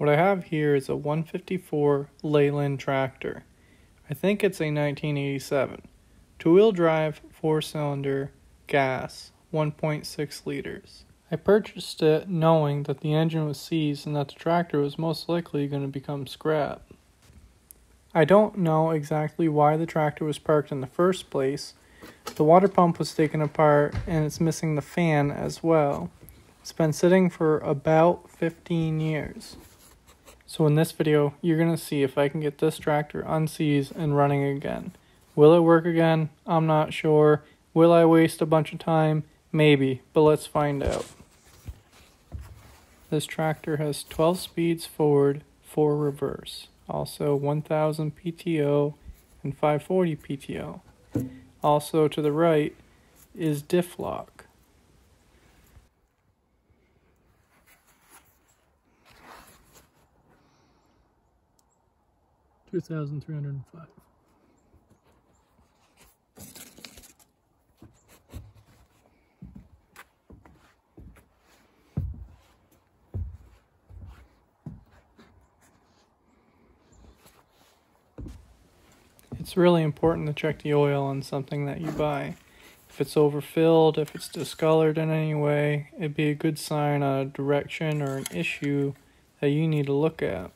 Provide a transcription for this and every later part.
What I have here is a 154 Leyland tractor. I think it's a 1987. Two-wheel drive, 4-cylinder, gas, 1.6 liters. I purchased it knowing that the engine was seized and that the tractor was most likely going to become scrap. I don't know exactly why the tractor was parked in the first place. The water pump was taken apart and it's missing the fan as well. It's been sitting for about 15 years. So in this video, you're going to see if I can get this tractor unseized and running again. Will it work again? I'm not sure. Will I waste a bunch of time? Maybe, but let's find out. This tractor has 12 speeds forward, 4 reverse. Also 1000 PTO and 540 PTO. Also to the right is diff lock. $2,305. It's really important to check the oil on something that you buy. If it's overfilled, if it's discolored in any way, it'd be a good sign of a direction or an issue that you need to look at.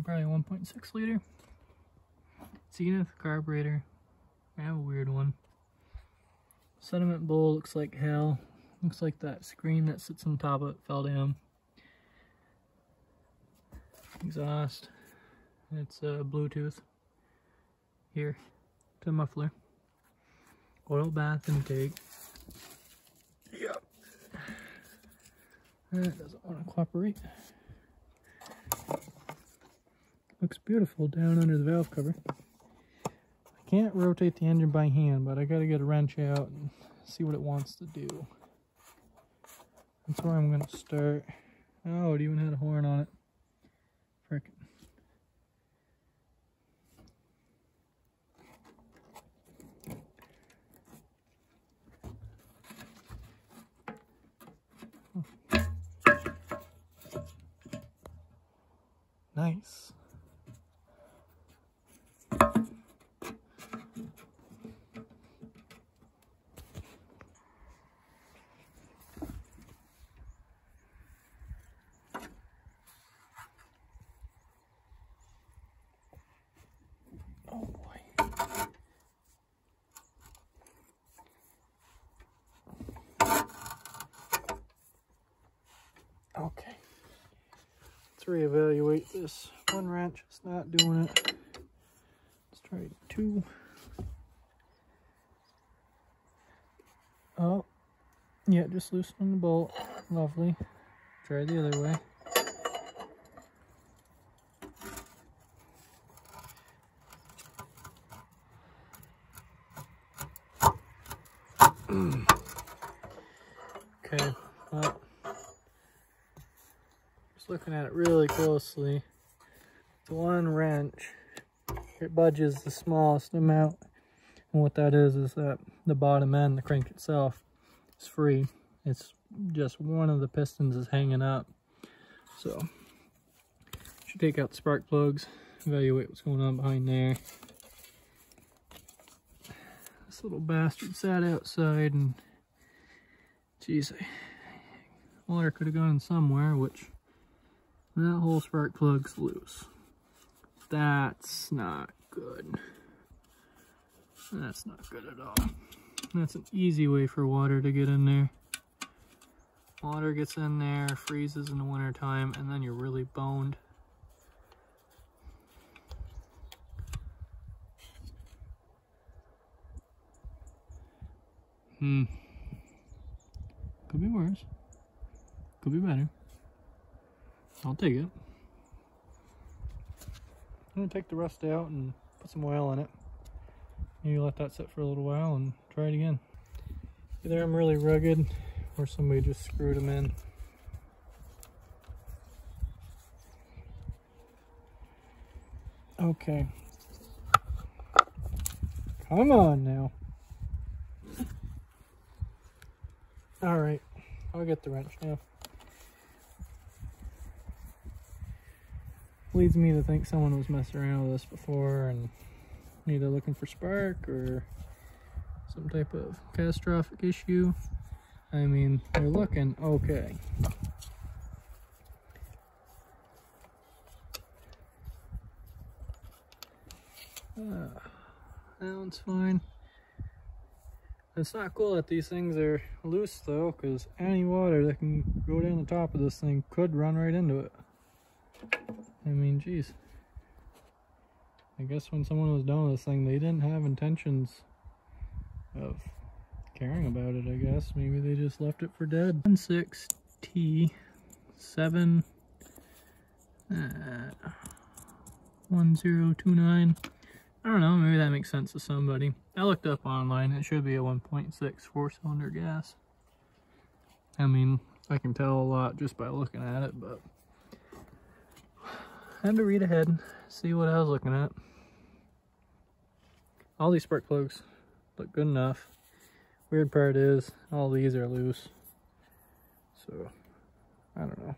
Probably 1.6 liter. Zenith carburetor. I have a weird one. Sediment bowl looks like hell. Looks like that screen that sits on top of it fell down. Exhaust. It's Bluetooth. Here, to muffler. Oil bath intake. Yep. That doesn't want to cooperate. Looks beautiful down under the valve cover. I can't rotate the engine by hand, but I gotta get a wrench out and see what it wants to do. That's where I'm gonna start. Oh, it even had a horn on it. Frickin'. Nice. Oh boy. Okay. Let's reevaluate this. One wrench is not doing it. Let's try two. Oh, yeah, just loosening the bolt. Lovely. Try the other way. Okay, well, just looking at it really closely, the one wrench, it budges the smallest amount, and what that is that the bottom end, the crank itself, is free. It's just one of the pistons is hanging up. So, should take out the spark plugs, evaluate what's going on behind there. This little bastard sat outside and geez, water could have gone in somewhere, which that whole spark plug's loose. That's not good. That's not good at all. That's an easy way for water to get in there. Water gets in there, freezes in the winter time, and then you're really boned. Could be worse. Could be better. I'll take it. I'm gonna take the rust out and put some oil in it. Maybe let that sit for a little while and try it again. Either I'm really rugged or somebody just screwed them in. Okay. Come on now. Alright, I'll get the wrench now. Leads me to think someone was messing around with this before and either looking for spark or some type of catastrophic issue. I mean, they're looking okay. That one's fine. It's not cool that these things are loose though, because any water that can go down the top of this thing could run right into it. I mean, geez. I guess when someone was done with this thing, they didn't have intentions of caring about it, I guess. Maybe they just left it for dead. 16T7 1029. I don't know, maybe that makes sense to somebody. I looked up online, it should be a 1.6 4-cylinder gas. I mean, I can tell a lot just by looking at it, but I had to read ahead, see what I was looking at. All these spark plugs look good enough. Weird part is, all these are loose. So, I don't know.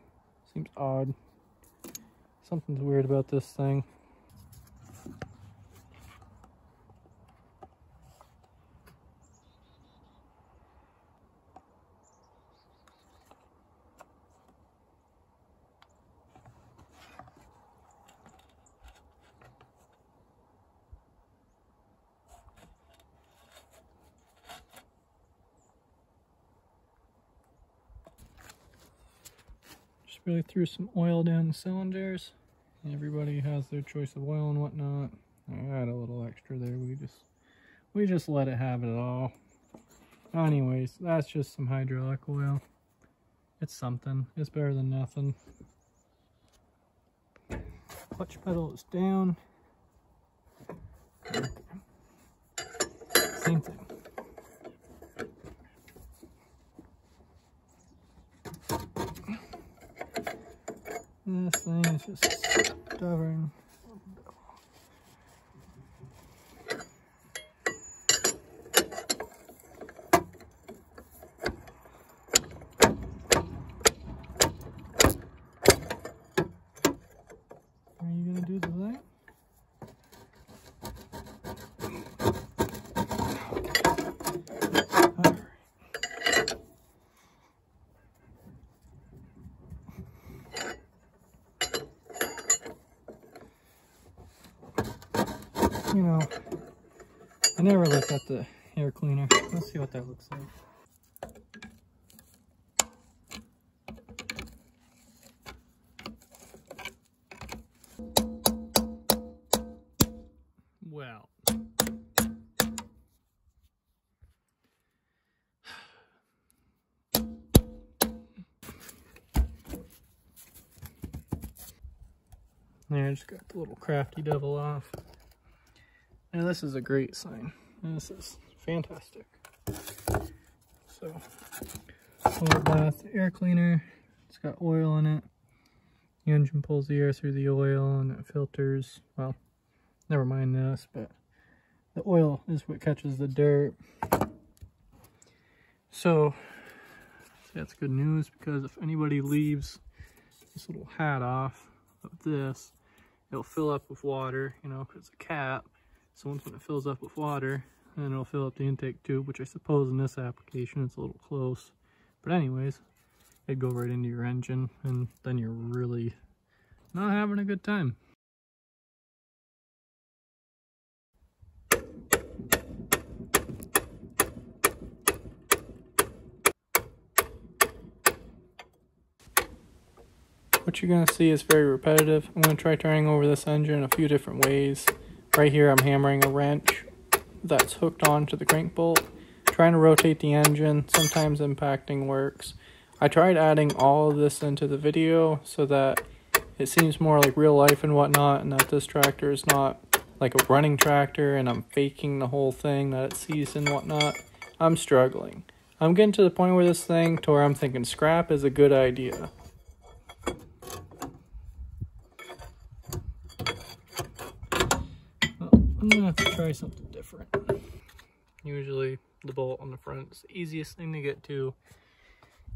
Seems odd. Something's weird about this thing. Really threw some oil down the cylinders. Everybody has their choice of oil and whatnot. I had a little extra there. We just let it have it all. Anyways, that's just some hydraulic oil. It's something. It's better than nothing. Clutch pedal is down. Okay. Same thing. This thing is just stubborn. Are you gonna do the thing? You know, I never looked at the air cleaner. Let's see what that looks like. Well, there, I just got the little crafty devil off. Now this is a great sign. This is fantastic. So, full bath air cleaner. It's got oil in it. The engine pulls the air through the oil and it filters. Well, never mind this, but the oil is what catches the dirt. So that's good news, because if anybody leaves this little hat off of this, it'll fill up with water, you know, because it's a cap. So once when it fills up with water, then it'll fill up the intake tube, which I suppose in this application it's a little close. But anyways, it'd go right into your engine, and then you're really not having a good time. What you're going to see is very repetitive. I'm going to try turning over this engine a few different ways. Right here I'm hammering a wrench that's hooked onto the crank bolt, trying to rotate the engine. Sometimes impacting works. I tried adding all of this into the video so that it seems more like real life and whatnot, and that this tractor is not like a running tractor and I'm faking the whole thing, that it's seized and whatnot. I'm struggling. I'm getting to the point where this thing to where I'm thinking scrap is a good idea. I'm gonna have to try something different. Usually the bolt on the front is the easiest thing to get to,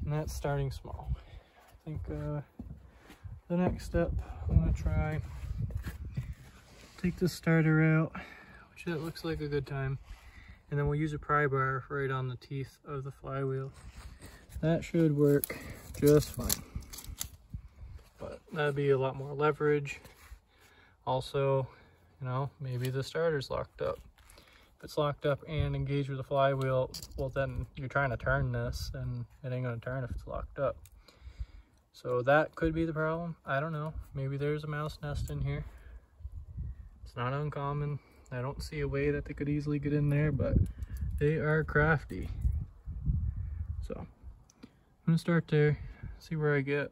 and that's starting small. I think the next step I'm gonna try, take the starter out, which that looks like a good time, and then we'll use a pry bar right on the teeth of the flywheel. That should work just fine, but that'd be a lot more leverage. Also, you know, maybe the starter's locked up. If it's locked up and engaged with the flywheel, well then you're trying to turn this and it ain't gonna turn if it's locked up. So that could be the problem. I don't know. Maybe there's a mouse nest in here. It's not uncommon. I don't see a way that they could easily get in there, but they are crafty. So I'm gonna start there, see where I get.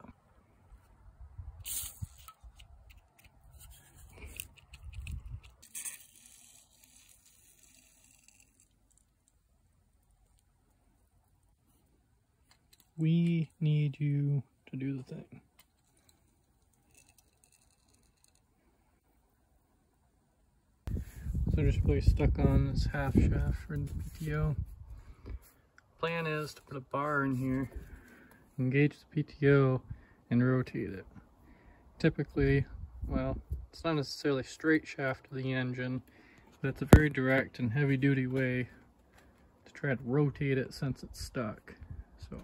We need you to do the thing. So just really stuck on this half shaft for the PTO. Plan is to put a bar in here, engage the PTO, and rotate it. Typically, well, it's not necessarily straight shaft to the engine, but it's a very direct and heavy duty way to try to rotate it since it's stuck. So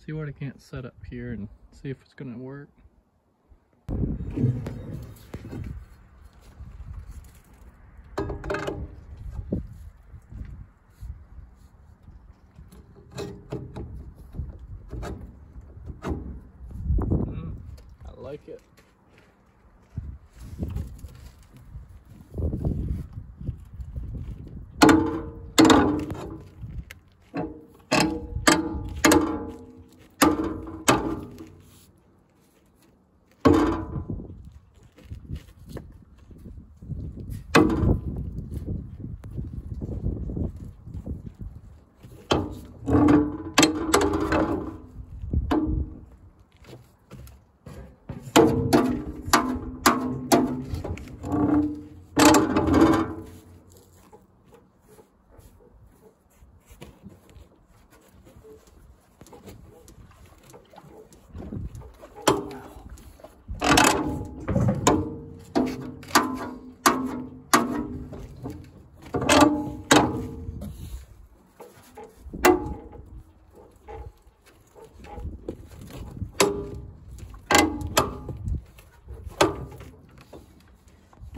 see what I can't set up here and see if it's gonna work. I like it.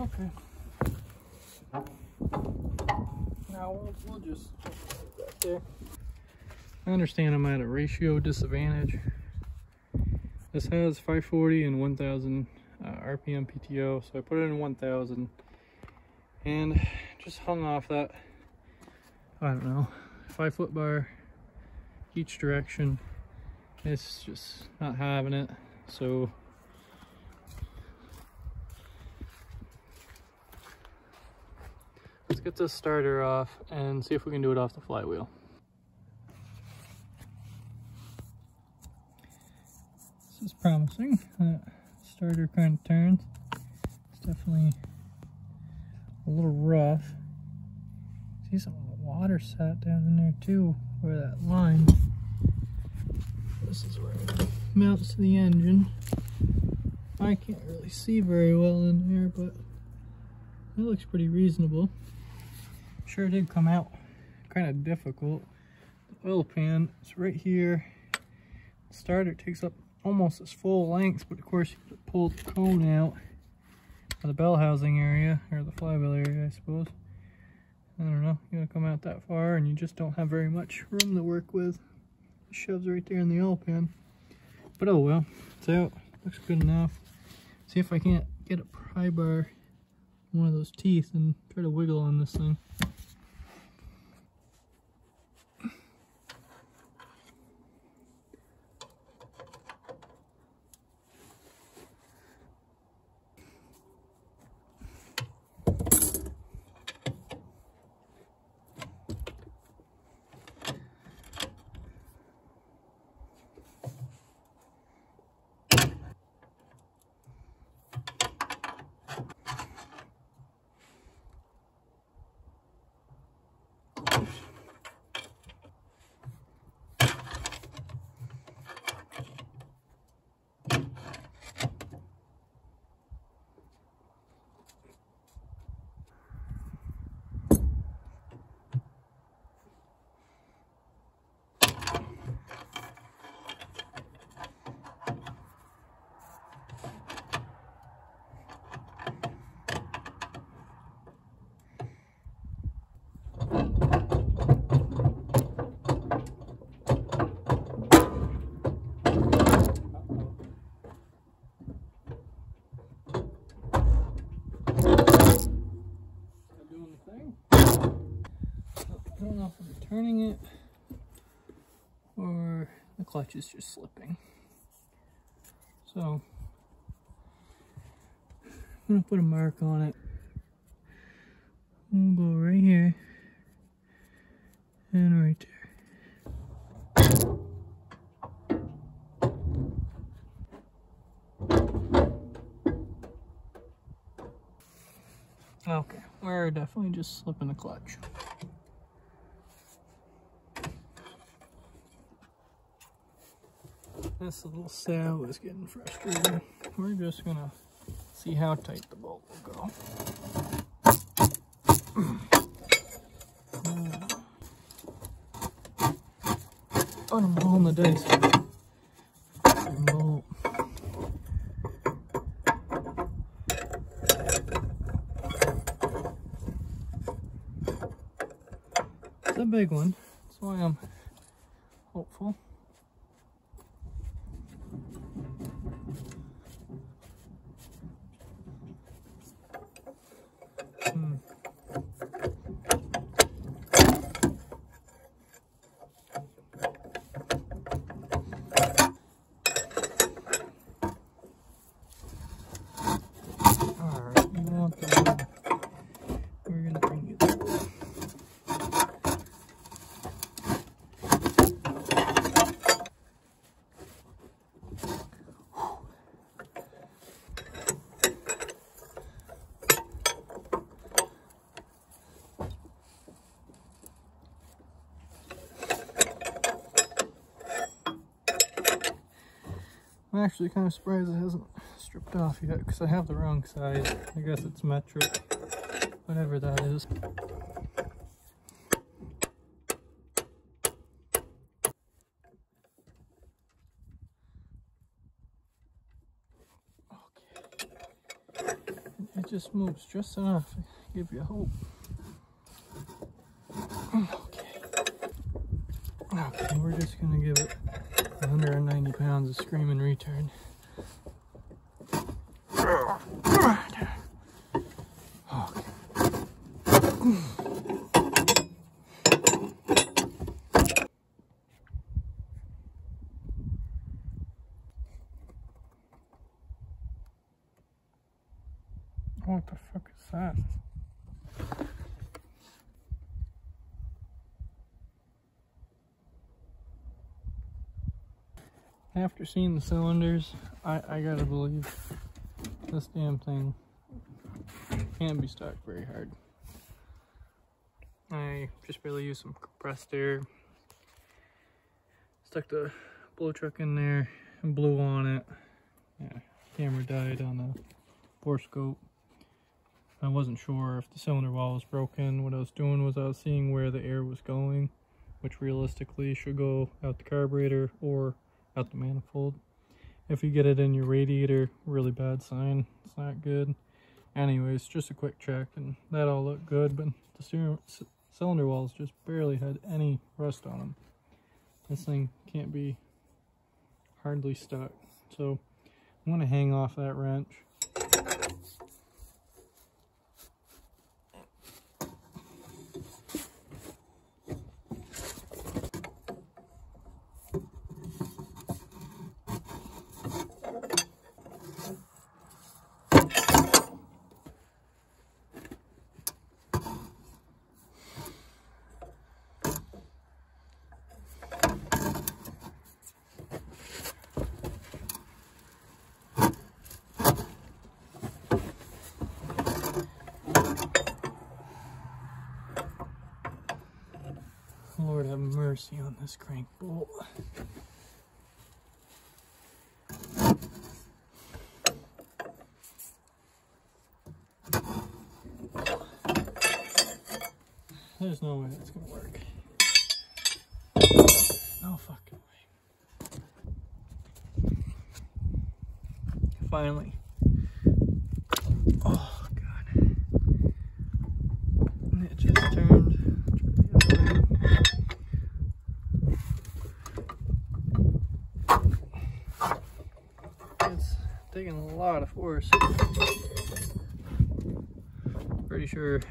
Okay. Now we'll just put that there. I understand I'm at a ratio disadvantage. This has 540 and 1000 RPM PTO, so I put it in 1000 and just hung off that, I don't know, 5-foot bar each direction. It's just not having it, so let's get this starter off and see if we can do it off the flywheel. This is promising. Starter kind of turns. It's definitely a little rough. See some water sat down in there too, where that line. This is where it mounts to the engine. I can't really see very well in there, but it looks pretty reasonable. Sure did come out kind of difficult. The oil pan is right here. The starter takes up almost its full length, but of course you have to pull the cone out of the bell housing area, or the flywheel area, I suppose. I don't know, you gotta come out that far and you just don't have very much room to work with. It shoves right there in the oil pan. But oh well, it's out. Looks good enough. See if I can't get a pry bar, one of those teeth, and try to wiggle on this thing. I don't know if I'm turning it or the clutch is just slipping. So I'm gonna put a mark on it. We'll go right here and right there. Okay, we're definitely just slipping the clutch. This little sow is getting frustrating. We're just gonna see how tight the bolt will go. I'm rolling the dice. Bolt. It's a big one. That's why I'm hopeful. I'm actually kind of surprised it hasn't stripped off yet because I have the wrong size. I guess it's metric, whatever that is. Okay. It just moves just enough to give you hope. Okay, we're just gonna give it 190 pounds of screaming retard. Okay. What the fuck is that? After seeing the cylinders, I gotta believe this damn thing can't be stuck very hard. I just barely used some compressed air, stuck the blow truck in there and blew on it. Yeah, camera died on the borescope. I wasn't sure if the cylinder wall was broken. What I was doing was I was seeing where the air was going, which realistically should go out the carburetor or out the manifold. If you get it in your radiator, really bad sign. It's not good. Anyways, just a quick check, and that all looked good, but the cylinder walls just barely had any rust on them. This thing can't be hardly stuck. So I'm going to hang off that wrench. Lord have mercy on this crank bolt. There's no way that's gonna work. No fucking way. Finally. Oh god. And it just turned. It's taking a lot of force. Pretty sure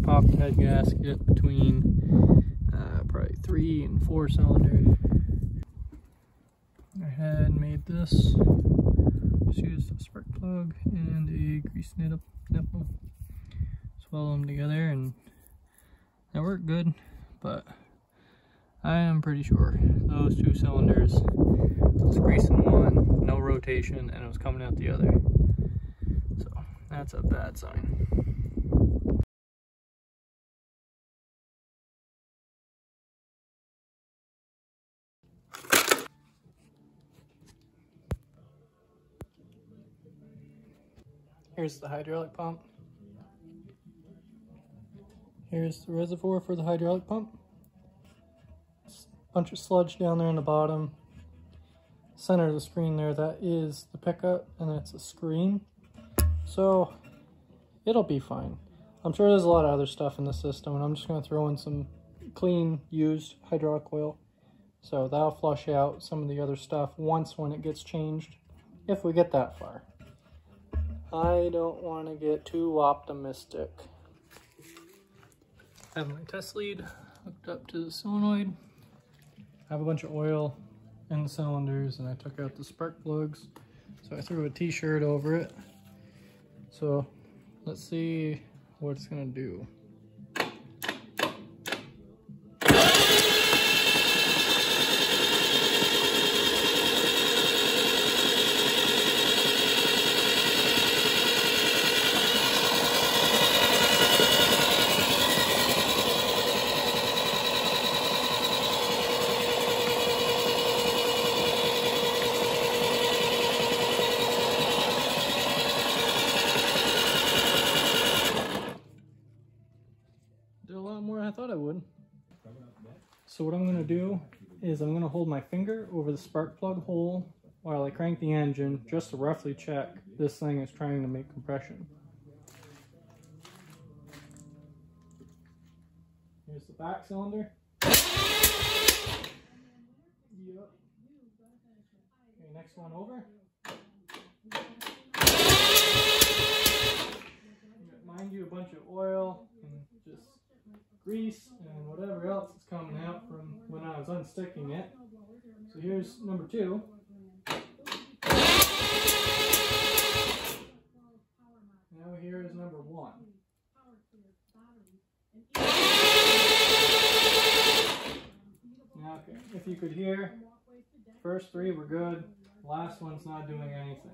popped the head gasket between probably 3 and 4 cylinder. I had made this, just used a spark plug and a grease nipple, swell them together, and that worked good, but I am pretty sure those 2 cylinders, it was greasing one, no rotation, and it was coming out the other. So that's a bad sign. Here's the hydraulic pump. Here's the reservoir for the hydraulic pump. Bunch of sludge down there in the bottom. Center of the screen there, that is the pickup, and that's a screen. So it'll be fine. I'm sure there's a lot of other stuff in the system, and I'm just going to throw in some clean used hydraulic oil. So that'll flush out some of the other stuff once when it gets changed, if we get that far. I don't want to get too optimistic. I have my test lead hooked up to the solenoid. I have a bunch of oil in the cylinders, and I took out the spark plugs. So I threw a t-shirt over it. So let's see what it's gonna do. Did a lot more than I thought I would. So what I'm going to do is I'm going to hold my finger over the spark plug hole while I crank the engine, just to roughly check this thing is trying to make compression. Here's the back cylinder. Yep. Okay, next one over. Mind you, a bunch of oil and just grease and whatever else is coming out from when I was unsticking it. So here's number 2. Now here is number 1. Now, okay, if you could hear, first 3 were good, last one's not doing anything.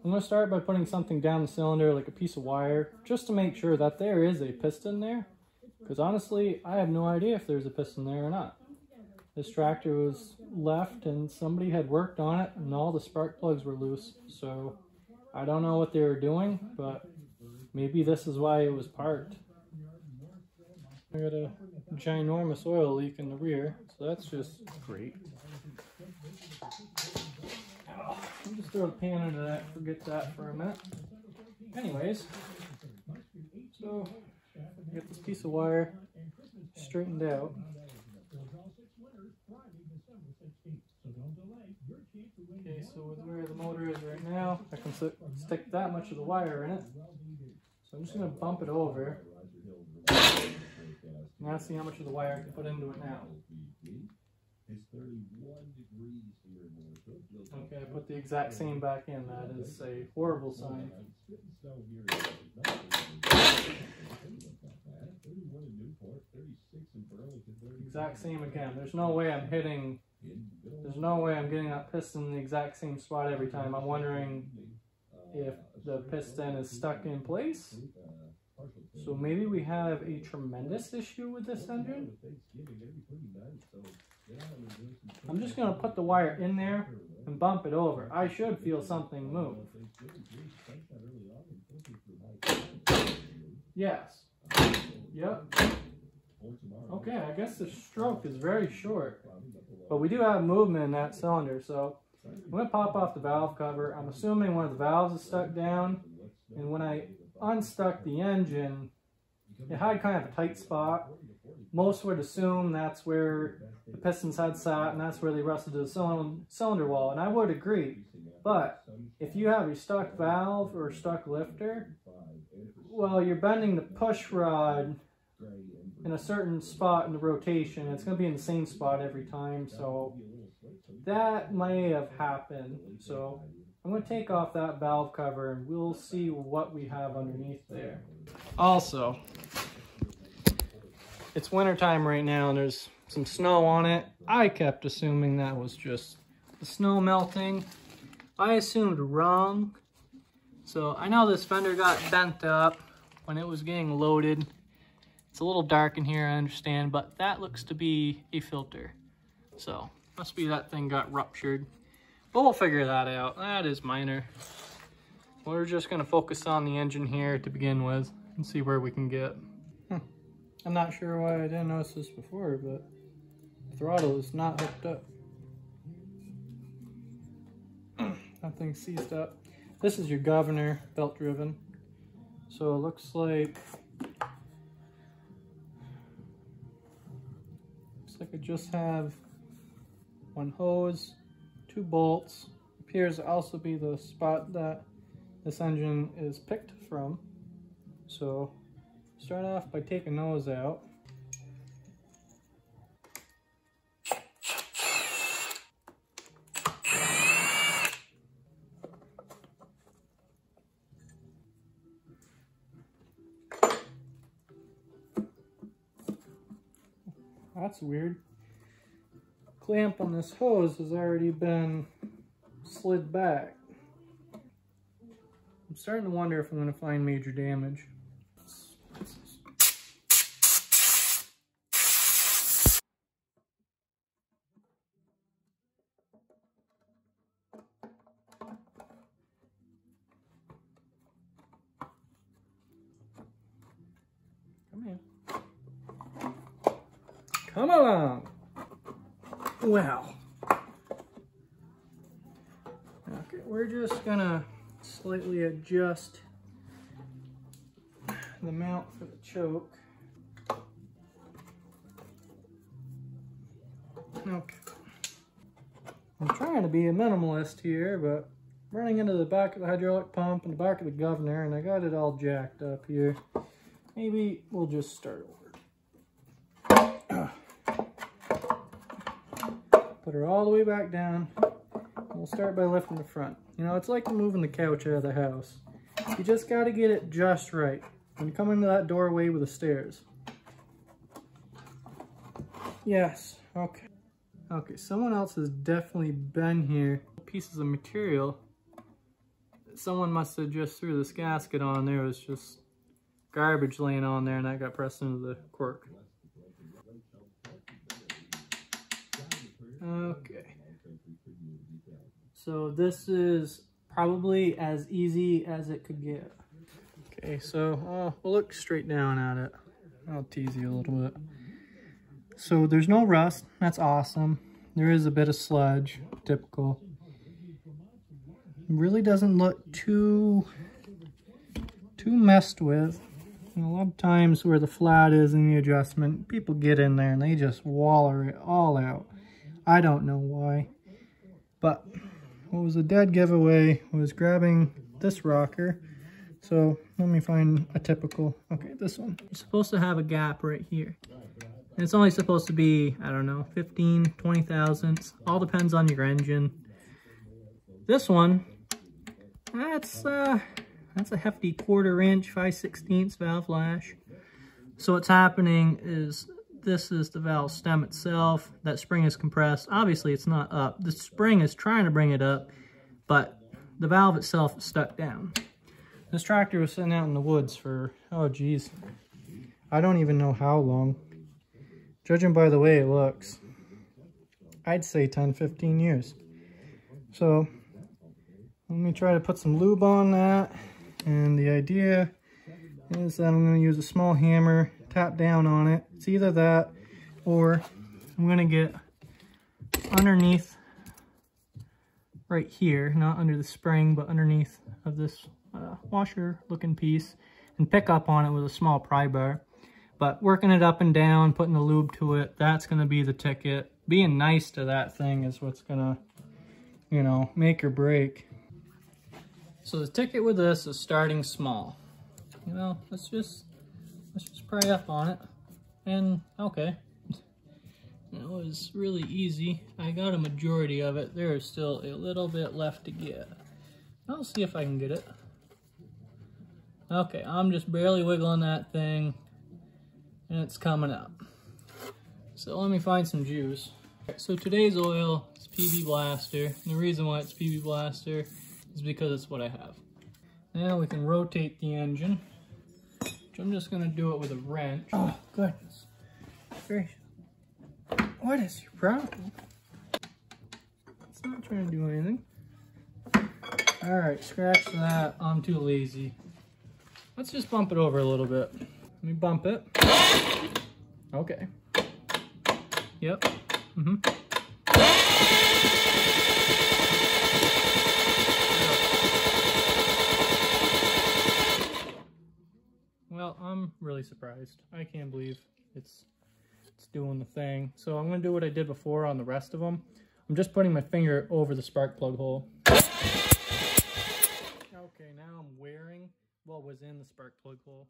I'm going to start by putting something down the cylinder, like a piece of wire, just to make sure that there is a piston there. Because honestly, I have no idea if there's a piston there or not. This tractor was left and somebody had worked on it and all the spark plugs were loose. So I don't know what they were doing, but maybe this is why it was parked. I got a ginormous oil leak in the rear, so that's just great. I'll just throw the pan into that, forget that for a minute. Anyways, so get this piece of wire straightened out. Okay, so with where the motor is right now, I can stick that much of the wire in it. So I'm just going to bump it over. Now see how much of the wire I can put into it now. Okay, I put the exact same back in. That is a horrible sign. Exact same again. There's no way I'm getting that piston in the exact same spot every time. I'm wondering if the piston is stuck in place. So maybe we have a tremendous issue with this engine. I'm just going to put the wire in there and bump it over. I should feel something move. Yes. Yep. Okay, I guess the stroke is very short. But we do have movement in that cylinder, so I'm going to pop off the valve cover. I'm assuming one of the valves is stuck down. And when I unstuck the engine, it had kind of a tight spot. Most would assume that's where the pistons had sat and that's where they rusted to the cylinder wall, and I would agree. But if you have a stuck valve or a stuck lifter, well, you're bending the push rod in a certain spot in the rotation. It's going to be in the same spot every time, so that may have happened. So I'm going to take off that valve cover and we'll see what we have underneath there. Also, it's wintertime right now and there's some snow on it. I kept assuming that was just the snow melting. I assumed wrong. So I know this fender got bent up when it was getting loaded. It's a little dark in here, I understand, but that looks to be a filter. So must be that thing got ruptured. But we'll figure that out. That is minor. We're just going to focus on the engine here to begin with and see where we can get. I'm not sure why I didn't notice this before, but the throttle is not hooked up. That thing's seized up. This is your governor, belt driven. So it looks like I just have one hose, 2 bolts. Appears to also be the spot that this engine is picked from. So start off by taking those out. That's weird. Clamp on this hose has already been slid back. I'm starting to wonder if I'm going to find major damage. Come here. Come along. Well, okay, we're just gonna slightly adjust the mount for the choke. Okay. I'm trying to be a minimalist here, but running into the back of the hydraulic pump and the back of the governor, and I got it all jacked up here. Maybe we'll just start over. Put her all the way back down. We'll start by lifting the front. You know, it's like moving the couch out of the house. You just got to get it just right when you come into that doorway with the stairs. Yes, okay. Okay, someone else has definitely been here. Pieces of material. Someone must have just threw this gasket on. There was just garbage laying on there and that got pressed into the cork. Okay. So this is probably as easy as it could get. Okay, so we'll look straight down at it. I'll tease you a little bit. So there's no rust. That's awesome. There is a bit of sludge, typical. It really doesn't look too messed with. And a lot of times where the flat is in the adjustment, people get in there and they just waller it all out. I don't know why. But what was a dead giveaway was grabbing this rocker. So let me find a typical, okay, this one. You're supposed to have a gap right here. And it's only supposed to be, I don't know, 15, 20 thousandths. All depends on your engine. This one, that's a hefty 1/4 inch, 5/16 valve lash. So what's happening is this is the valve stem itself. That spring is compressed. Obviously it's not up. The spring is trying to bring it up, but the valve itself is stuck down. This tractor was sitting out in the woods for, oh geez, I don't even know how long. Judging by the way it looks, I'd say 10, 15 years. So let me try to put some lube on that. And the idea is that I'm going to use a small hammer, tap down on it. It's either that or I'm going to get underneath right here, not under the spring, but underneath of this washer looking piece and pick up on it with a small pry bar. But working it up and down, putting the lube to it, that's going to be the ticket. Being nice to that thing is what's going to, you know, make or break. So the ticket with this is starting small. You know, let's just pry up on it. And, okay. It was really easy. I got a majority of it. There is still a little bit left to get. I'll see if I can get it. Okay, I'm just barely wiggling that thing. And it's coming up. So let me find some juice. So today's oil is PB Blaster. And the reason why it's PB Blaster is because it's what I have. Now we can rotate the engine. Which I'm just gonna do it with a wrench. Oh goodness. What is your problem? It's not trying to do anything. Alright, scratch that. I'm too lazy. Let's just bump it over a little bit. Let me bump it. Okay. Yep. Well, I'm really surprised. I can't believe it's doing the thing. So I'm going to do what I did before on the rest of them. I'm just putting my finger over the spark plug hole. Okay, now I'm wearing what was in the spark plug hole.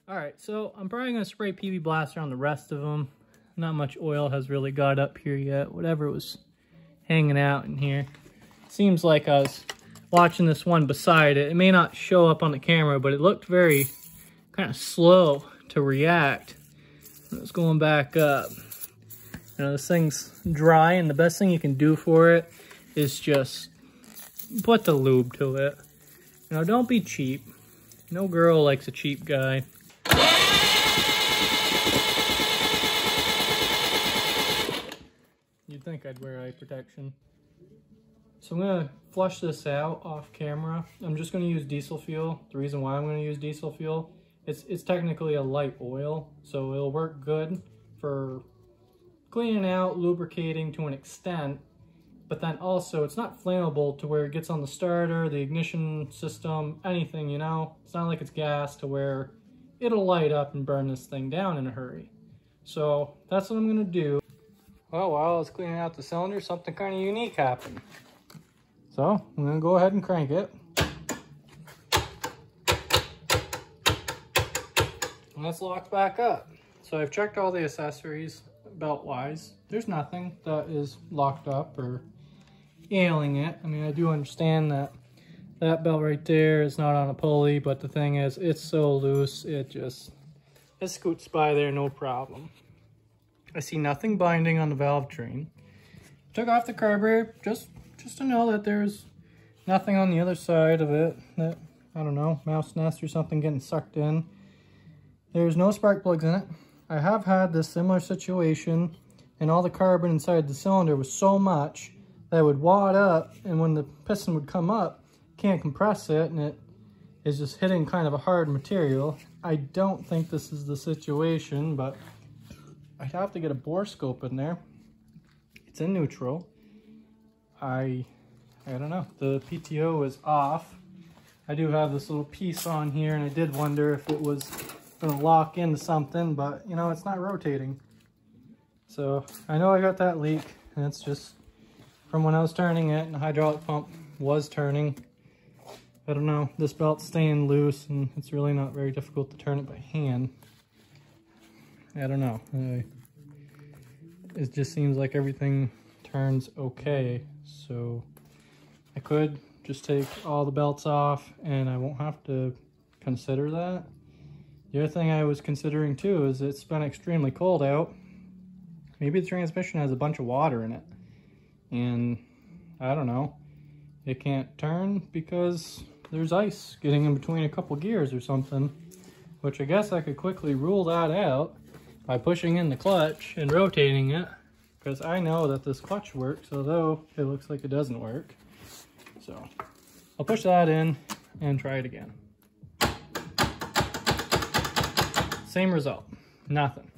Alright, so I'm probably going to spray PB Blaster on the rest of them. Not much oil has really got up here yet. Whatever was hanging out in here. Seems like I was watching this one beside it. It may not show up on the camera, but it looked very kind of slow to react. It was going back up. You know, this thing's dry, and the best thing you can do for it is just put the lube to it. You know, don't be cheap. No girl likes a cheap guy. You'd think I'd wear eye protection. So I'm gonna flush this out off camera. I'm just gonna use diesel fuel. The reason why I'm gonna use diesel fuel, it's technically a light oil, so it'll work good for cleaning out, lubricating to an extent, but then also it's not flammable to where it gets on the starter, the ignition system, anything, you know? It's not like it's gas to where it'll light up and burn this thing down in a hurry. So that's what I'm gonna do. Well, while I was cleaning out the cylinder, something kind of unique happened. So I'm gonna go ahead and crank it. And it's locked back up. So I've checked all the accessories belt-wise. There's nothing that is locked up or ailing it. I mean, I do understand that that belt right there is not on a pulley, but the thing is, it's so loose, it scoots by there no problem. I see nothing binding on the valve train. Took off the carburetor just to know that there's nothing on the other side of it that, I don't know, mouse nest or something getting sucked in. There's no spark plugs in it. I have had this similar situation, and all the carbon inside the cylinder was so much that it would wad up, and when the piston would come up, can't compress it, and it is just hitting kind of a hard material. I don't think this is the situation, but I'd have to get a bore scope in there. It's in neutral. I don't know. The PTO is off. I do have this little piece on here, and I did wonder if it was going to lock into something, but you know, it's not rotating. So I know I got that leak, and it's just from when I was turning it and the hydraulic pump was turning. I don't know, this belt's staying loose, and it's really not very difficult to turn it by hand. I don't know. It just seems like everything turns okay, so I could just take all the belts off and I won't have to consider that. The other thing I was considering too is it's been extremely cold out. Maybe the transmission has a bunch of water in it, and I don't know, it can't turn because there's ice getting in between a couple gears or something, which I guess I could quickly rule that out by pushing in the clutch and rotating it, because I know that this clutch works, although it looks like it doesn't work. So I'll push that in and try it again. Same result, nothing.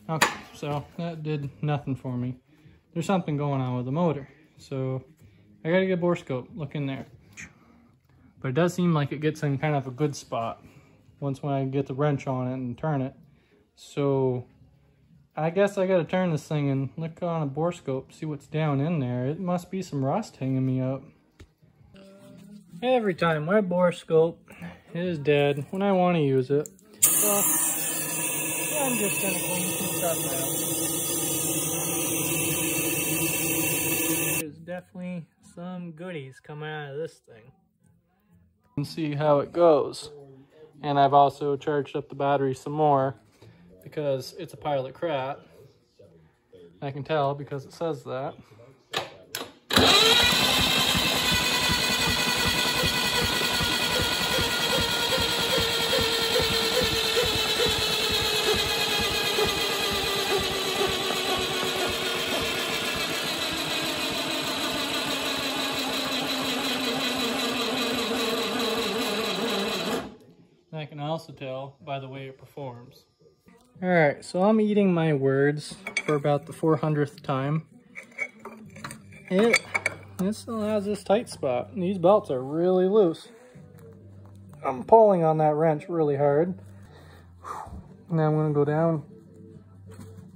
Okay, so that did nothing for me. There's something going on with the motor, so I gotta get a bore scope, look in there. But it does seem like it gets in kind of a good spot once when I get the wrench on it and turn it. So I guess I gotta turn this thing and look on a bore scope, see what's down in there. It must be some rust hanging me up. Every time my bore scope is dead when I want to use it. So I'm just gonna clean some stuff out. There's definitely some goodies coming out of this thing. And see how it goes. And I've also charged up the battery some more because it's a pile of crap. I can tell because it says that. I can also tell by the way it performs. Alright, so I'm eating my words for about the 400th time. It still has this tight spot. These belts are really loose. I'm pulling on that wrench really hard. Now I'm going to go down.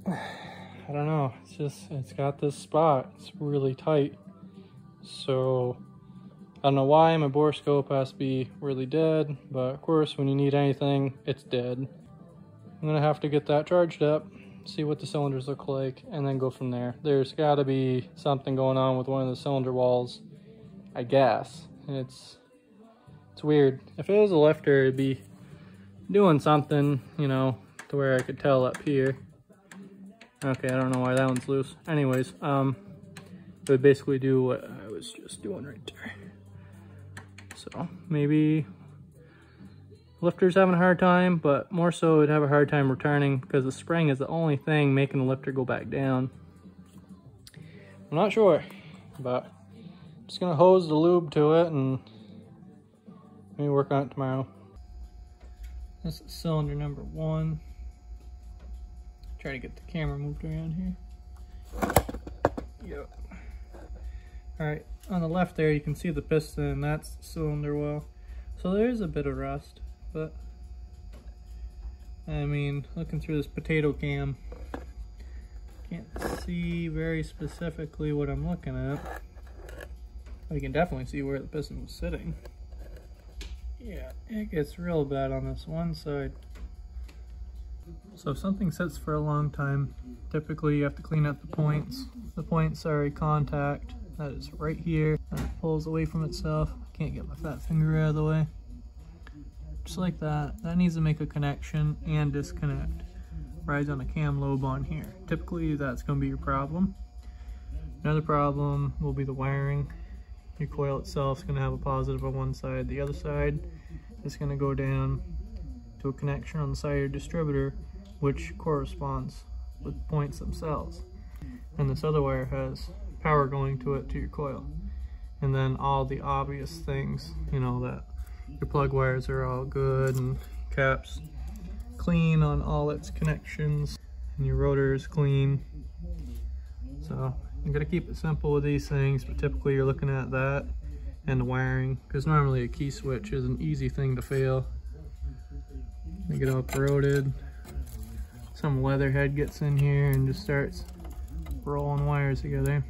I don't know, it's got this spot. It's really tight. So I don't know why my bore scope has to be really dead, but of course when you need anything, it's dead. I'm gonna have to get that charged up, see what the cylinders look like, and then go from there. There's gotta be something going on with one of the cylinder walls, I guess. It's weird. If it was a lifter, it'd be doing something, you know, to where I could tell up here. Okay, I don't know why that one's loose. Anyways, it would basically do what I was just doing right there. So maybe lifter's having a hard time, but more so it'd have a hard time returning because the spring is the only thing making the lifter go back down. I'm not sure, but I'm just gonna hose the lube to it and maybe work on it tomorrow. This is cylinder number 1. Try to get the camera moved around here. Yep. Alright, on the left there you can see the piston, and that's the cylinder well. So there's a bit of rust, but I mean, looking through this potato cam, Can't see very specifically what I'm looking at. I can definitely see where the piston was sitting. Yeah, it gets real bad on this one side. So if something sits for a long time, typically you have to clean up the points. The points are a contact that is right here, and it pulls away from itself. I can't get my fat finger out of the way. Just like that. That needs to make a connection and disconnect. Rides on a cam lobe on here. Typically that's going to be your problem. Another problem will be the wiring. Your coil itself is going to have a positive on one side. The other side is going to go down to a connection on the side of your distributor, which corresponds with the points themselves. And this other wire has power going to it to your coil. And then all the obvious things, you know, that your plug wires are all good and caps clean on all its connections and your rotor is clean. So you gotta keep it simple with these things, but typically you're looking at that and the wiring, because normally a key switch is an easy thing to fail. They get all corroded. Some leatherhead gets in here and just starts rolling wires together.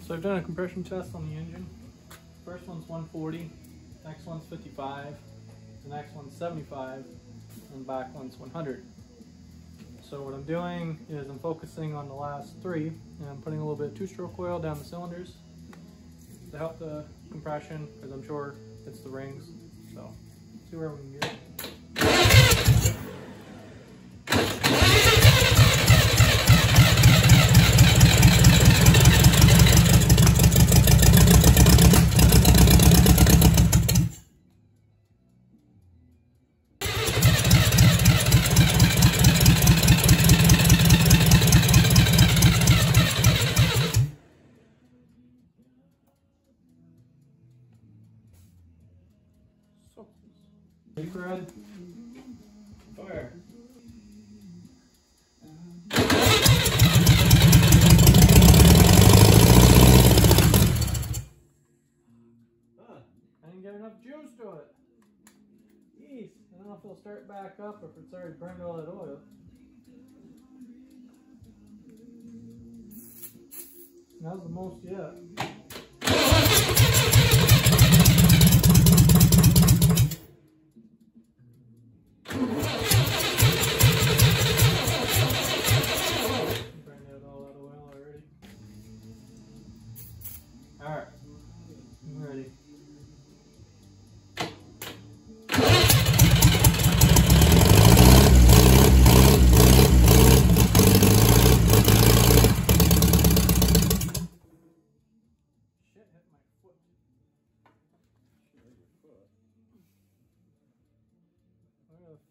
So I've done a compression test on the engine. First one's 140, next one's 55, the next one's 75, and the back one's 100. So what I'm doing is I'm focusing on the last three, and I'm putting a little bit of two-stroke oil down the cylinders to help the compression, because I'm sure it's the rings. So see where we can get it. Ready, Fred? Fire. I didn't get enough juice to it. Jeez, I don't know if it'll start back up or if it's already burned all that oil. That was the most yet. Alright, I'm ready.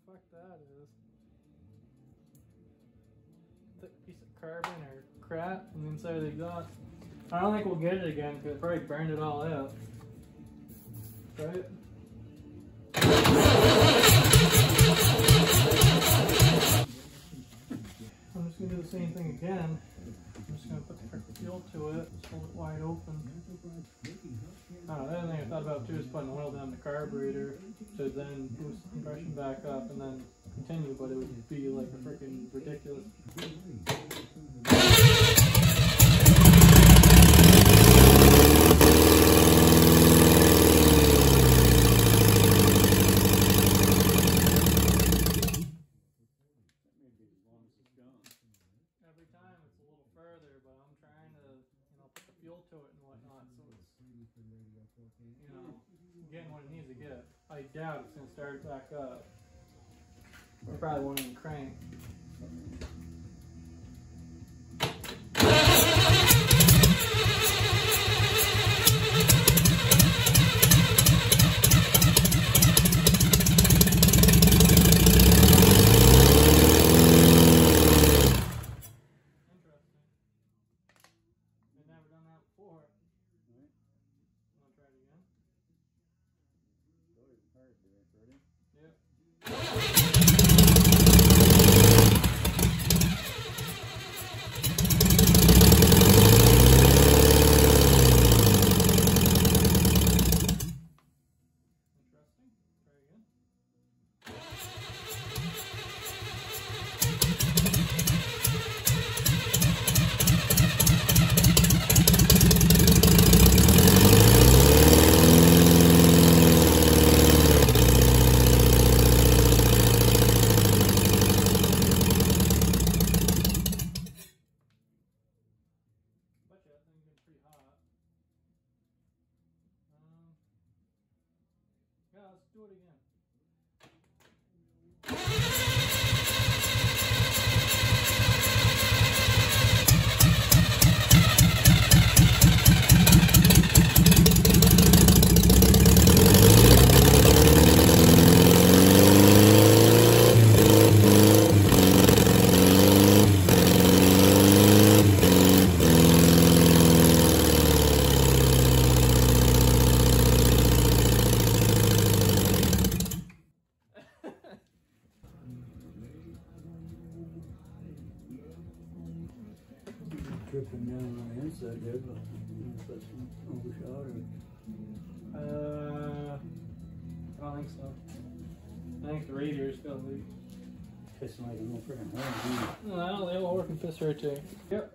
fuck that is. Thick piece of carbon or crap on the inside of the exhaust. I don't think we'll get it again because it probably burned it all out. Right? I'm just gonna do the same thing again. I'm just gonna put the fuel to it, just hold it wide open. The other thing I thought about too is putting oil down the carburetor to then boost the compression back up and then continue, but it would be like a freaking ridiculous. Every time it's a little further, but I'm trying to, put the fuel to it and whatnot, so it's, getting what it needs to get. I doubt it's going to start back up. Or probably won't even crank. Before. Right. Want to try it again? Go ahead, hard, ready? Yep. Interesting. Try again. That thing's getting pretty hot. Yeah, let's do it again. Tripping down on the inside there, but overshot or? I don't think so. I think the radiator's got a leak. Pissing like a little freaking horn. No, they all work in piss right there. Yep.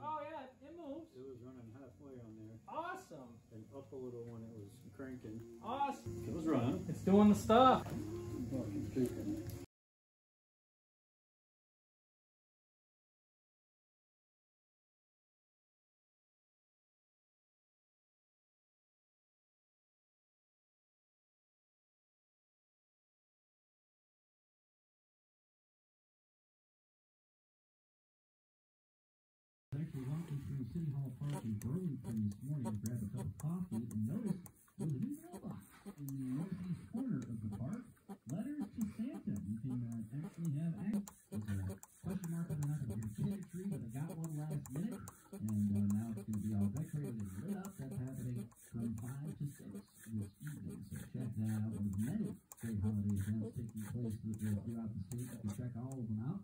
Oh yeah, it moves. It was running halfway on there. Awesome. And up a little when it was cranking. Awesome. It was running. It's doing the stuff. Actually walking through City Hall Park in Burlington this morning to grab a cup of coffee and noticed there was a new mailbox in the northeast corner of the park. Letters to Santa. You can actually have access. There's a question mark on the back of your Christmas tree, but I got one last minute, and now it's going to be all decorated and lit up. That's happening from places throughout the state. You can check all of them out.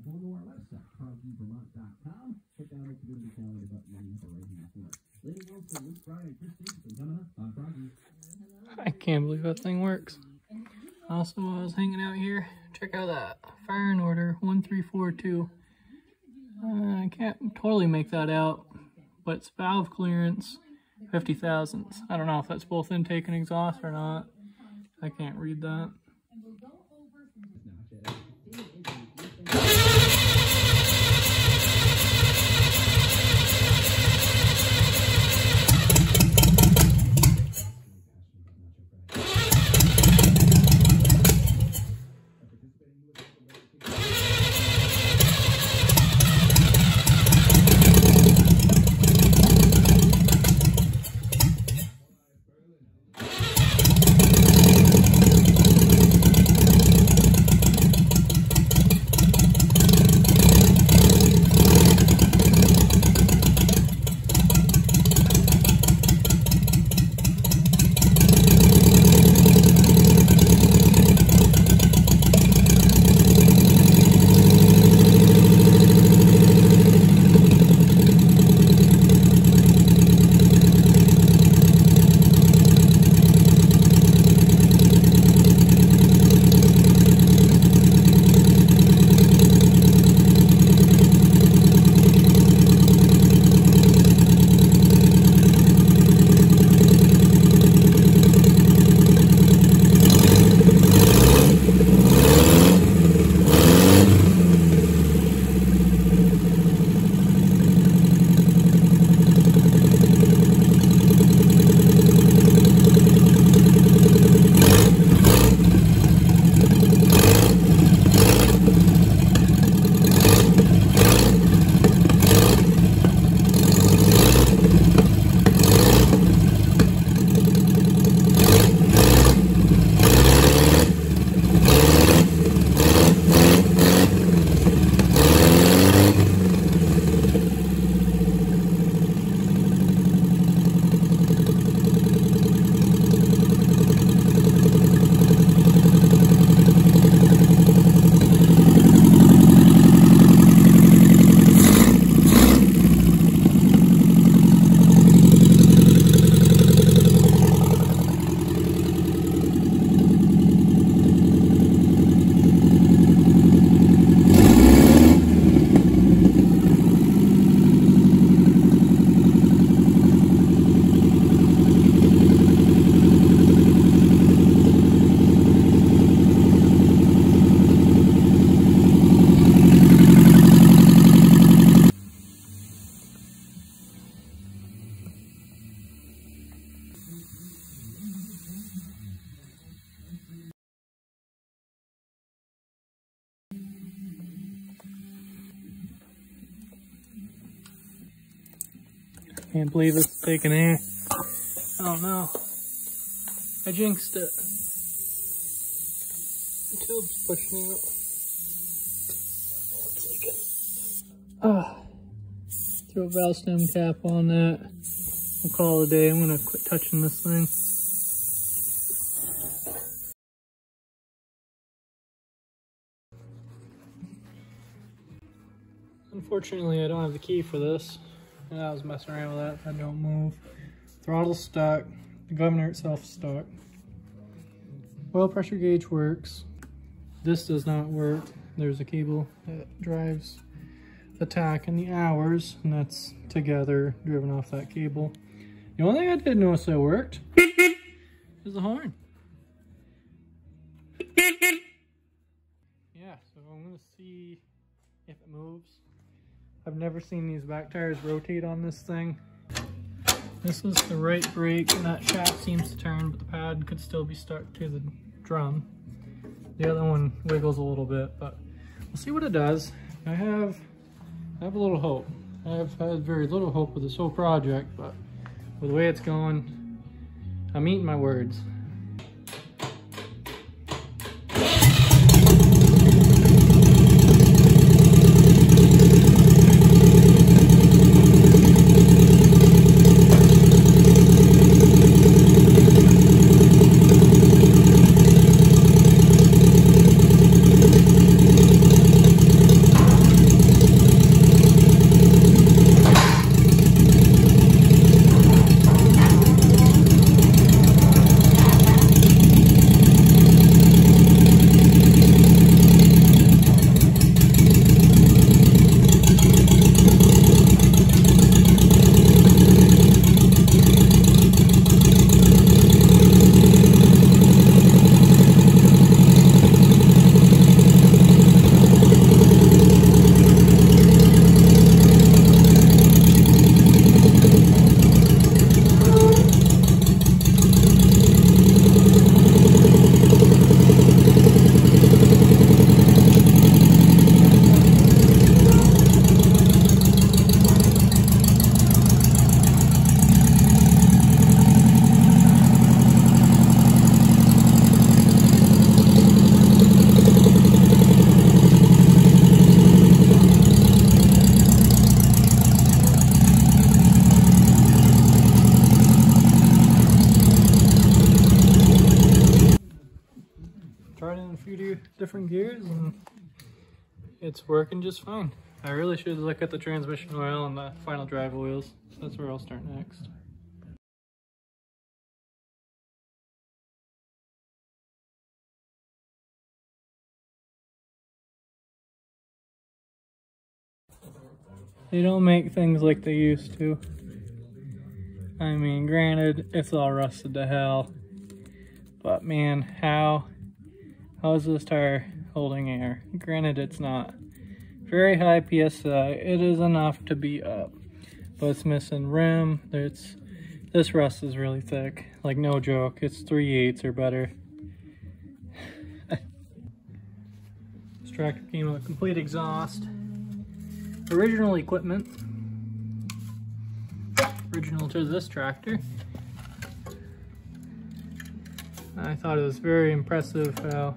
Go to our website, ProggyVermont.com. Click on the community calendar button in the upper right-hand corner. Lady Wilson, this Friday, Christine, for coming up on Proggy. I can't believe that thing works. Also, while I was hanging out here, check out that fire and order 1342. I can't totally make that out, but it's valve clearance 50 thousandths. I don't know if that's both intake and exhaust or not. I can't read that. Can't believe it's taking air. Oh no. I jinxed it. The tube's pushing out. It's leaking. Throw a valve stem cap on that. We'll call it a day. I'm gonna quit touching this thing. Unfortunately, I don't have the key for this. And I was messing around with that. That don't move. Throttle's stuck. The governor itself is stuck. Oil pressure gauge works. This does not work. There's a cable that drives the tach and the hours, and that's together driven off that cable. The only thing I did notice that worked is the horn. Yeah, so I'm gonna see if it moves. I've never seen these back tires rotate on this thing. This is the right brake, and that shaft seems to turn, but the pad could still be stuck to the drum. The other one wiggles a little bit, but we'll see what it does. I have a little hope. I've had very little hope with this whole project, but with the way it's going, I'm eating my words. different gears and it's working just fine. I really should look at the transmission oil and the final drive oils. So that's where I'll start next. They don't make things like they used to. I mean, granted, it's all rusted to hell. But man, how is this tire holding air? Granted, it's not very high PSI. It is enough to be up. But it's missing rim. This rust is really thick. Like, no joke. It's 3/8 or better. This tractor came with a complete exhaust. Original equipment. Original to this tractor. I thought it was very impressive how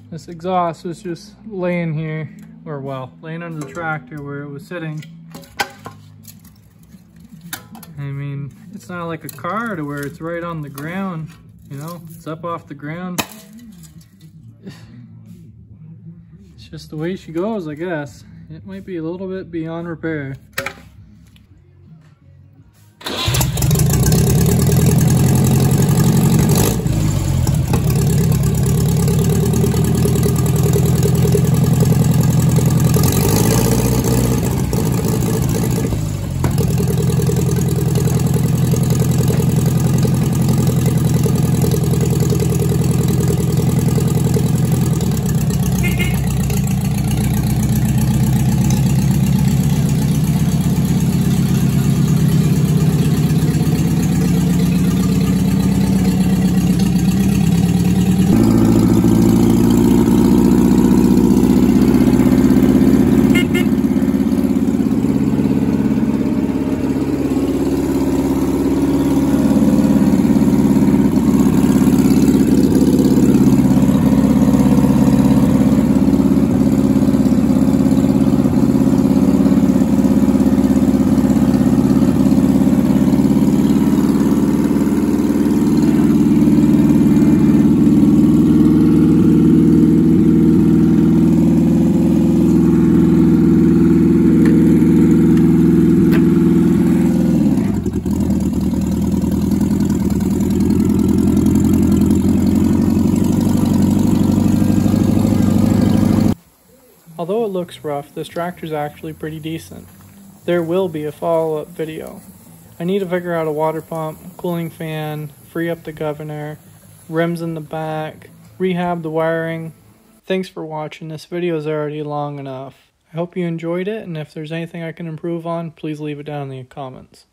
this exhaust was just laying here, or well, laying under the tractor where it was sitting. I mean, it's not like a car to where it's right on the ground, you know, it's up off the ground. It's just the way she goes, I guess. It might be a little bit beyond repair. Although it looks rough, this tractor is actually pretty decent. There will be a follow-up video. I need to figure out a water pump, cooling fan, free up the governor, rims in the back, rehab the wiring. Thanks for watching. This video is already long enough. I hope you enjoyed it, and if there's anything I can improve on, please leave it down in the comments.